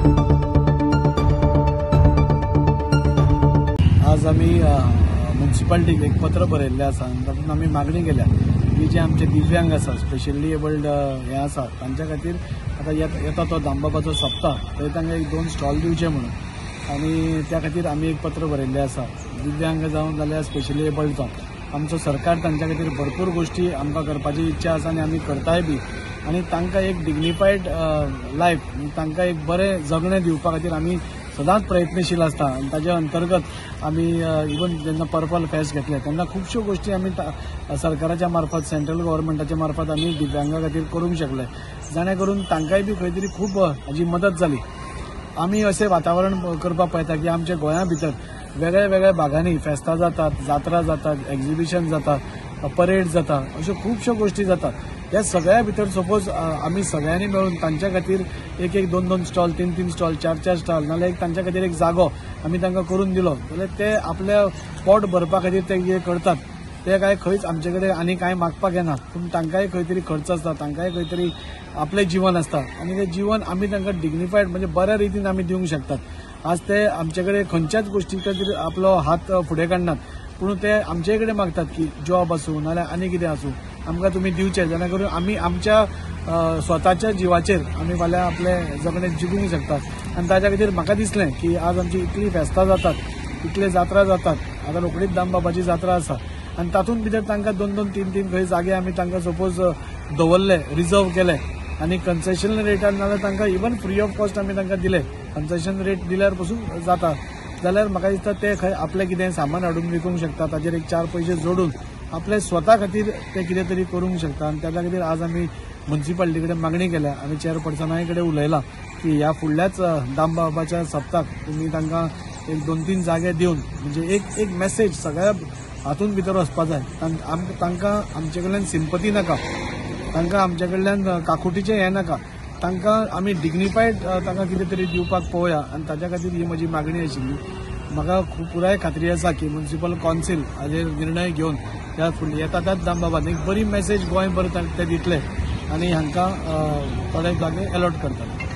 आज आम्ही म्युनिसिपालिटीक एक पत्र बरयल्लें आसा आनी तातूंत आमी मागणी केल्या की जे आमचे दिव्यांग आसा स्पेशली एबल्ड हे आसा तांच्या खातीर आतां येता तो दामबाबाचो सप्ताह थंय तांकां एक 2 स्टॉल दिवचे म्हणून आनी त्या खातीर आमी एक पत्र बरयल्लें आसा दिव्यांग जावं जाल्यार स्पेशली एबल्ड जावं आमचो सरकार तांच्या खातीर भरपूर गोष्टी आमकां करपाची इच्छा आसा आनी आमी करताय बी आनी तांकां एक डिग्निफायड लायफ तांकां एक बरें जगणें दिवपा खातीर आमी सदांच प्रयत्नशील आसता आनी ताच्या अंतर्गत आमी इवन जेन्ना पर्पल फेस्ट घेतले तेन्ना खुबश्यो गोष्टी आमी सरकाराच्या मार्फत सेंट्रल गव्हर्मेंटाच्या मार्फत आमी दिव्यांगा खातीर करूंक शकले जाणे करून तांकांय बी खंय तरी खूब हाजी मदत जाली। आमी अशें वातावरण करपाक पळयता की आमच्या गोंया भितर वेगळ्या वेगळ्या भागांनी फेस्तां जातात, जात्रा जातात, एक्झिबिशन जातात, परेड जाता, अश्यो खुबश्यो गोष्टी जातात। ह्या सगळ्या भितर सपोज आमी सगळ्यांनी मेळून तांच्या खातीर एक 2 स्टॉल, 3 स्टॉल, 4 स्टॉल नाल्यार एक तांच्या खातीर एक जागो आमी तांकां करून दिलो जाल्यार ते आपल्या पोट भरपा खातीर ते जे करतात ते काय खंयच आमचे कडेन आनी कांय मागपाक येना पूण तांकांय खंय तरी खर्च आसता, तांकांय खंय तरी आपलें जीवन आसता आनी तें जीवन आमी तांकां डिग्निफायड म्हणजे बऱ्या रितीन आमी दिवंक शकतात। आज ते आमचे कडेन खंयच्याच गोष्टी खातीर आपलो हात फुडें काडनात पूण ते आमचे कडेन मागतात की जॉब आसूं नाल्यार आनी कितें आसूं आमकां तुमी दिवचे जेणे करून आमी आमच्या स्वताच्या जिवाचेर आमी फाल्यां आपलें जगणें जिगूंक शकतात आनी ताच्या खातीर म्हाका दिसलें की आज आमची इतली फेस्तां जातात, इतले जात्रा जातात, आतां रोखडीच दामबाबाची जात्रा आसा आनी तातूंत भितर तांकां 2 3 खंय जागे आमी तांकां सपोज दवरले, रिजर्व केले आनी कन्सेशन रेटान नाल्यार तांकां इवन फ्री ऑफ कॉस्ट आमी तांकां दिले, कन्सेशन रेट दिल्यार पासून जाता जाल्यार म्हाका दिसता ते खंय आपलें कितें सामान हाडून विकूंक शकता ताजेर एक 4 पयशे जोडून आपले स्वता खातीर ते कितें तरी करूंक शकता आनी त्या खातीर आज आमी म्युनिसिपालिटी कडेन मागणी केल्या आमी चेअरपर्सनाय कडेन उलयलां की ह्या फुडल्याच दामबाबाच्या सप्ताक तुमी तांकां एक 2-3 जागे दिवन म्हणजे एक मेसेज सगळ्या हातूंत भितर वचपा जाय। तांकां आमचे कडल्यान सिंपती नाका, तांकां आमचे कडल्यान काकुटीचें हें नाका, तांकां आमी डिग्निफायड तांकां कितें तरी दिवपाक पळोवया आनी ताच्या खातीर ही म्हजी मागणी आशिल्ली। म्हाका पुराय खात्री आसा की म्युनिसिपल कावन्सील हाजेर निर्णय घेवन त्या येता त्याच दामबाबान एक बरी मेसेज गोंयभर ते दितले आनी हांकां थोडे जागे अलॉट करतले।